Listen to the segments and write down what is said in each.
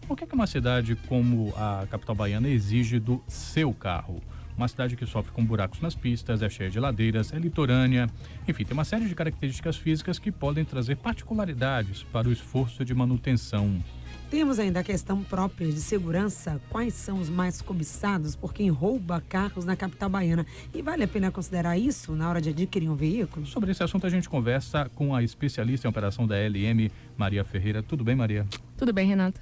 O que uma cidade como a capital baiana exige do seu carro? Uma cidade que sofre com buracos nas pistas, é cheia de ladeiras, é litorânea, enfim, tem uma série de características físicas que podem trazer particularidades para o esforço de manutenção. Temos ainda a questão própria de segurança. Quais são os mais cobiçados por quem rouba carros na capital baiana? E vale a pena considerar isso na hora de adquirir um veículo? Sobre esse assunto a gente conversa com a especialista em operação da LM, Maria Ferreira. Tudo bem, Maria? Tudo bem, Renato.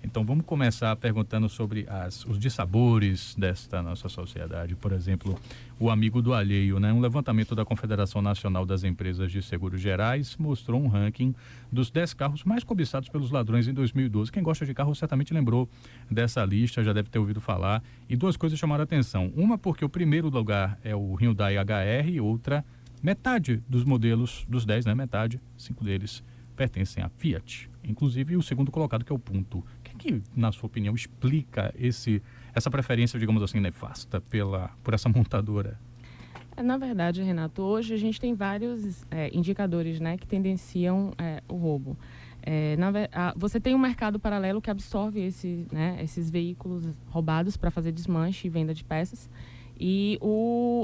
Então vamos começar perguntando sobre os dissabores desta nossa sociedade. Por exemplo, o amigo do alheio, né? Um levantamento da Confederação Nacional das Empresas de Seguros Gerais mostrou um ranking dos 10 carros mais cobiçados pelos ladrões em 2012. Quem gosta de carro certamente lembrou dessa lista, já deve ter ouvido falar. E duas coisas chamaram a atenção. Uma porque o primeiro lugar é o Hyundai HR e outra, metade dos modelos dos 10, né? Metade, 5 deles pertencem à Fiat. Inclusive o segundo colocado, que é o Punto. O que, na sua opinião, explica essa preferência, digamos assim, nefasta por essa montadora? Na verdade, Renato, hoje a gente tem vários indicadores, né, que tendenciam o roubo. Você tem um mercado paralelo que absorve esses veículos roubados para fazer desmanche e venda de peças. E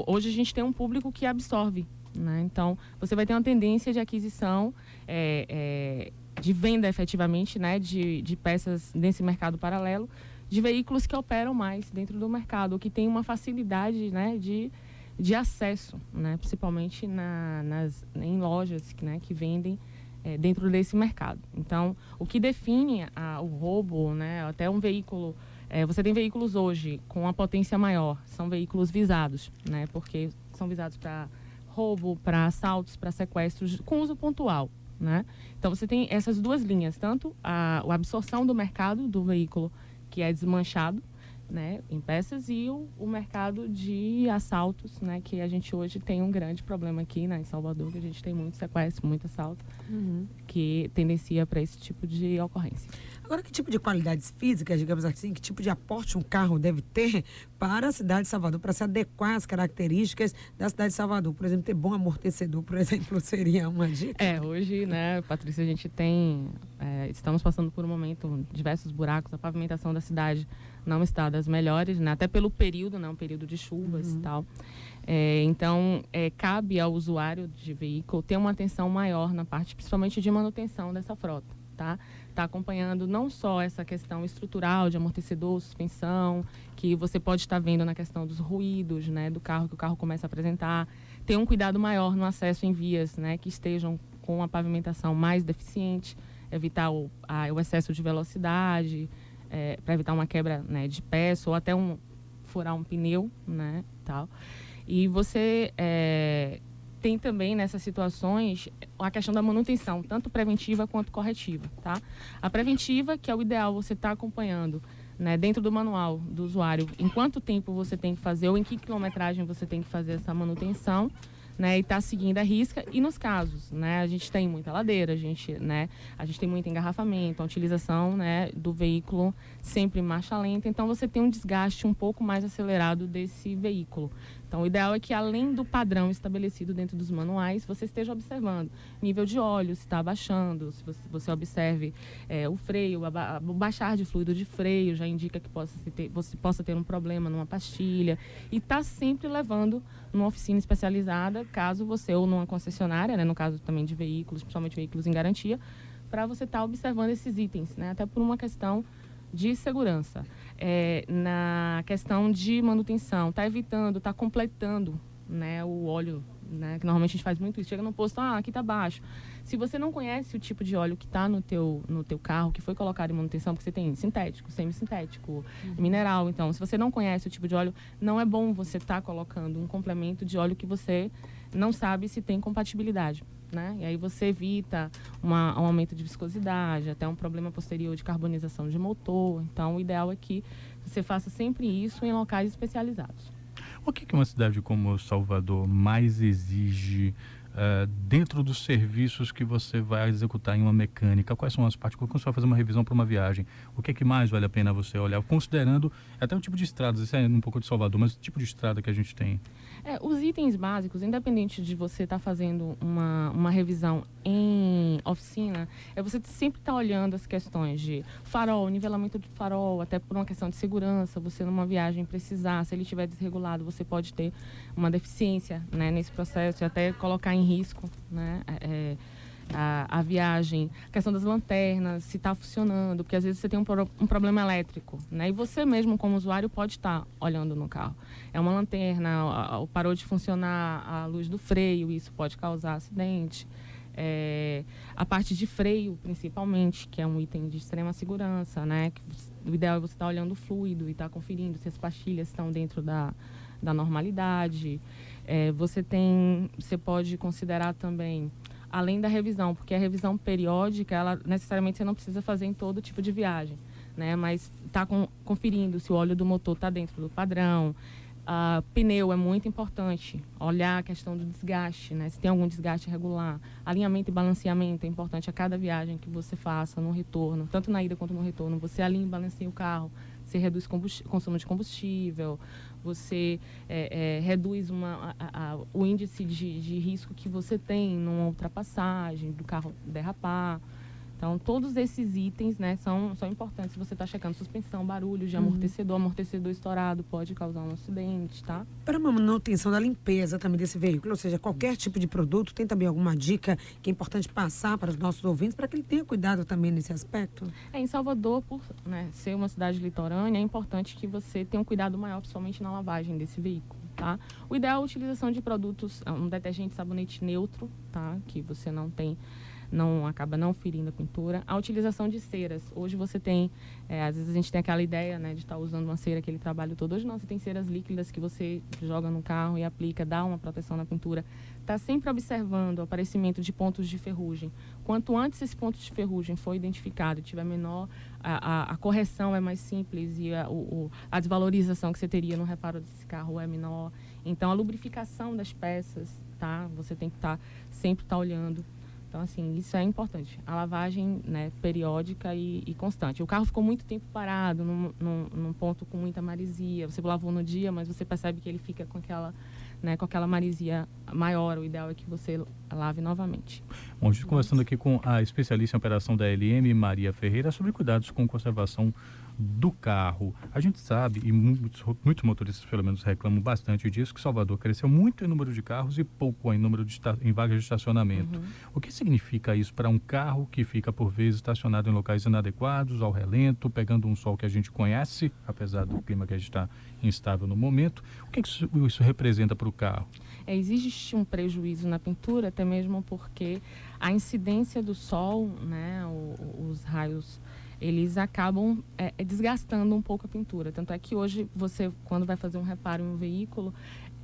hoje a gente tem um público que absorve, né? Então, você vai ter uma tendência de aquisição, de venda efetivamente, né, de peças nesse mercado paralelo, de veículos que operam mais dentro do mercado, que tem uma facilidade, né, de acesso, né, principalmente em lojas, né, que vendem dentro desse mercado. Então, o que define o roubo, né, até um veículo, você tem veículos hoje com uma potência maior, são veículos visados, né, porque são visados para roubo, para assaltos, para sequestros, com uso pontual, né? Então você tem essas duas linhas, tanto a absorção do mercado do veículo que é desmanchado, né, em peças, e o mercado de assaltos, né, que a gente hoje tem um grande problema aqui, né, em Salvador, que a gente tem muito sequestro, muito assalto, que tendencia para esse tipo de ocorrência. Agora, que tipo de qualidades físicas, digamos assim, que tipo de aporte um carro deve ter para a cidade de Salvador, para se adequar às características da cidade de Salvador? Por exemplo, ter bom amortecedor, por exemplo, seria uma dica? Hoje, né, Patrícia, a gente estamos passando por um momento, diversos buracos, a pavimentação da cidade não está das melhores, né, até pelo período, né, um período de chuvas e tal. Então, cabe ao usuário de veículo ter uma atenção maior na parte, principalmente de manutenção dessa frota, tá? Tá acompanhando não só essa questão estrutural de amortecedor, suspensão, que você pode estar vendo na questão dos ruídos, né, do carro, que o carro começa a apresentar. Ter um cuidado maior no acesso em vias, né, que estejam com a pavimentação mais deficiente, evitar o excesso de velocidade, para evitar uma quebra, né, de peça ou até furar um pneu, né, tal. E você tem também nessas situações a questão da manutenção, tanto preventiva quanto corretiva, tá? A preventiva, que é o ideal você estar acompanhando, né, dentro do manual do usuário, em quanto tempo você tem que fazer ou em que quilometragem você tem que fazer essa manutenção, né, e tá seguindo a risca. E nos casos, né, a gente tem muita ladeira, a gente tem muito engarrafamento, a utilização, né, do veículo sempre em marcha lenta, então você tem um desgaste um pouco mais acelerado desse veículo. Então, o ideal é que, além do padrão estabelecido dentro dos manuais, você esteja observando nível de óleo, se está abaixando, se você observe o freio, o baixar de fluido de freio, já indica que você possa ter um problema numa pastilha. E está sempre levando numa oficina especializada, caso você, ou numa concessionária, né, no caso também de veículos, principalmente veículos em garantia, para você estar observando esses itens, né, até por uma questão de segurança. Na questão de manutenção, está evitando, está completando, né, o óleo, né, que normalmente a gente faz muito isso, chega no posto, aqui está baixo. Se você não conhece o tipo de óleo que está no teu carro, que foi colocado em manutenção, porque você tem sintético, semissintético, mineral, então, se você não conhece o tipo de óleo, não é bom você estar colocando um complemento de óleo que você não sabe se tem compatibilidade, né? E aí você evita um aumento de viscosidade, até um problema posterior de carbonização de motor. Então, o ideal é que você faça sempre isso em locais especializados. O que uma cidade como Salvador mais exige dentro dos serviços que você vai executar em uma mecânica, quais são as partes, quando você vai fazer uma revisão para uma viagem, o que é que mais vale a pena você olhar, considerando até o tipo de estradas, isso é um pouco de Salvador, mas o tipo de estrada que a gente tem? Os itens básicos, independente de você estar fazendo uma revisão em oficina, você sempre estar olhando as questões de farol, nivelamento de farol, até por uma questão de segurança, você numa viagem precisar, se ele estiver desregulado, você pode ter uma deficiência, né, nesse processo e até colocar em risco, né, a viagem, a questão das lanternas, se está funcionando, porque às vezes você tem um problema elétrico, né? E você mesmo, como usuário, pode estar olhando no carro. É uma lanterna, parou de funcionar a luz do freio, isso pode causar acidente. A parte de freio, principalmente, que é um item de extrema segurança, né? O ideal é você estar olhando o fluido e estar conferindo se as pastilhas estão dentro da normalidade. Você pode considerar também, além da revisão, porque a revisão periódica, ela necessariamente você não precisa fazer em todo tipo de viagem, né? Mas está conferindo se o óleo do motor está dentro do padrão. Pneu é muito importante, olhar a questão do desgaste, né? Se tem algum desgaste irregular. Alinhamento e balanceamento é importante a cada viagem que você faça no retorno, tanto na ida quanto no retorno. Você alinha e balanceia o carro, você reduz consumo de combustível, você reduz o índice de risco que você tem numa ultrapassagem, do carro derrapar. Então, todos esses itens, né, são importantes. Se você está checando suspensão, barulho de amortecedor estourado pode causar um acidente, tá? Para a manutenção da limpeza também desse veículo, ou seja, qualquer tipo de produto, tem também alguma dica que é importante passar para os nossos ouvintes para que ele tenha cuidado também nesse aspecto? Em Salvador, por ser uma cidade litorânea, é importante que você tenha um cuidado maior, principalmente na lavagem desse veículo, tá? O ideal é a utilização de produtos, um detergente, sabonete neutro, tá? Que você acaba não ferindo a pintura. A utilização de ceras. Hoje você tem, às vezes a gente tem aquela ideia, né, de estar usando uma cera aquele trabalho todo. Hoje não, você tem ceras líquidas que você joga no carro e aplica, dá uma proteção na pintura. Está sempre observando o aparecimento de pontos de ferrugem. Quanto antes esse ponto de ferrugem for identificado e tiver menor, a correção é mais simples e a desvalorização que você teria no reparo desse carro é menor. Então, a lubrificação das peças, tá? Você tem que sempre estar olhando. Então, assim, isso é importante. A lavagem, né, periódica e constante. O carro ficou muito tempo parado, num ponto com muita maresia. Você lavou no dia, mas você percebe que ele fica com aquela maresia maior. O ideal é que você lave novamente. Bom, a gente conversando aqui com a especialista em operação da LM, Maria Ferreira, sobre cuidados com conservação do carro. A gente sabe, e muitos motoristas pelo menos reclamam bastante disso, que Salvador cresceu muito em número de carros e pouco em número em vagas de estacionamento. O que significa isso para um carro que fica por vezes estacionado em locais inadequados, ao relento, pegando um sol que a gente conhece, apesar do clima que a gente está instável no momento? O que isso representa para o carro? Existe um prejuízo na pintura, até mesmo porque a incidência do sol, né, os raios, eles acabam desgastando um pouco a pintura. Tanto é que hoje você, quando vai fazer um reparo em um veículo,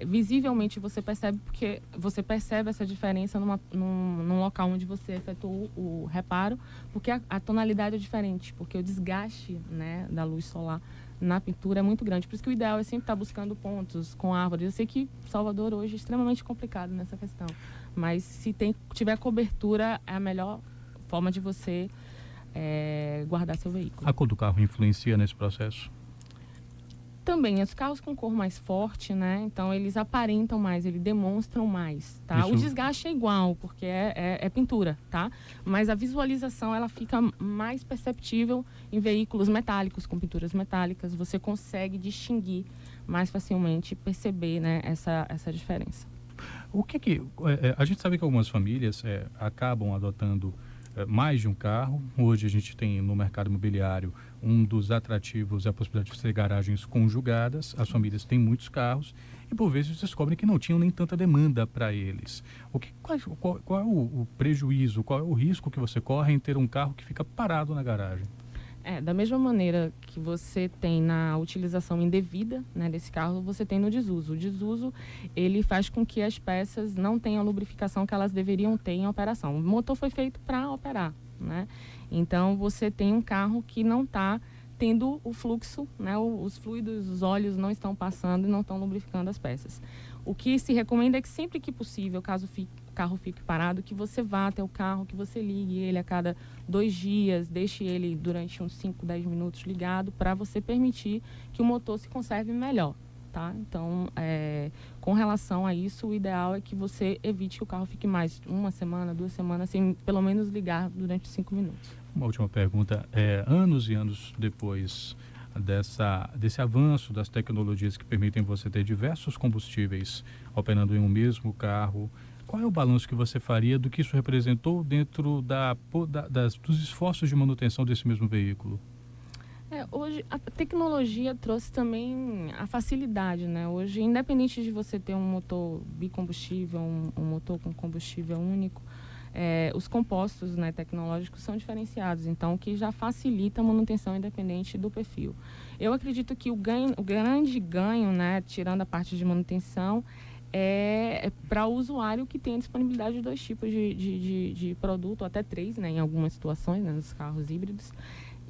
visivelmente você percebe, porque você percebe essa diferença num local onde você efetuou o reparo, porque a tonalidade é diferente, porque o desgaste, né, da luz solar na pintura é muito grande. Por isso que o ideal é sempre estar buscando pontos com árvores. Eu sei que Salvador hoje é extremamente complicado nessa questão, mas se tiver cobertura, é a melhor forma de você guardar seu veículo. A cor do carro influencia nesse processo? Também, os carros com cor mais forte, né? Então, eles aparentam mais, eles demonstram mais, tá? O desgaste é igual, porque é pintura, tá? Mas a visualização, ela fica mais perceptível em veículos metálicos, com pinturas metálicas. Você consegue distinguir mais facilmente, perceber, né, essa diferença. A gente sabe que algumas famílias acabam adotando mais de um carro. Hoje a gente tem no mercado imobiliário um dos atrativos é a possibilidade de fazer garagens conjugadas. As famílias têm muitos carros e por vezes descobrem que não tinham nem tanta demanda para eles. Qual é o prejuízo, qual é o risco que você corre em ter um carro que fica parado na garagem? Da mesma maneira que você tem na utilização indevida, né, desse carro, você tem no desuso. O desuso, ele faz com que as peças não tenham a lubrificação que elas deveriam ter em operação. O motor foi feito para operar, né? Então, você tem um carro que não está tendo o fluxo, né, os fluidos, os óleos não estão passando e não estão lubrificando as peças. O que se recomenda é que sempre que possível, caso carro fique parado, que você vá até o carro, que você ligue ele a cada 2 dias, deixe ele durante uns 5, 10 minutos ligado, para você permitir que o motor se conserve melhor. Tá? Então, com relação a isso, o ideal é que você evite que o carro fique mais 1 semana, 2 semanas, sem pelo menos ligar durante 5 minutos. Uma última pergunta. Anos e anos depois desse avanço das tecnologias que permitem você ter diversos combustíveis operando em um mesmo carro, qual é o balanço que você faria do que isso representou dentro dos esforços de manutenção desse mesmo veículo? Hoje a tecnologia trouxe também a facilidade, né? Hoje, independente de você ter um motor bicombustível, um motor com combustível único, os compostos, né, tecnológicos são diferenciados, então o que já facilita a manutenção independente do perfil. Eu acredito que o grande ganho, né, tirando a parte de manutenção, é para o usuário que tem a disponibilidade de 2 tipos de produto, até 3, né, em algumas situações, né, nos carros híbridos.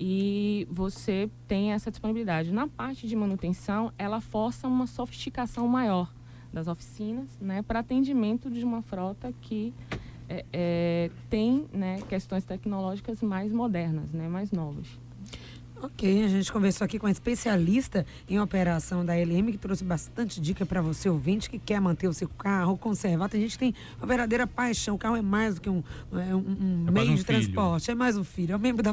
E você tem essa disponibilidade. Na parte de manutenção, ela força uma sofisticação maior das oficinas, né, para atendimento de uma frota que tem, né, questões tecnológicas mais modernas, né, mais novas. Ok, a gente conversou aqui com a especialista em operação da LM, que trouxe bastante dica para você, ouvinte, que quer manter o seu carro, conservar. Tem gente que tem uma verdadeira paixão. O carro é mais do que um meio de transporte, é mais um filho, é um membro da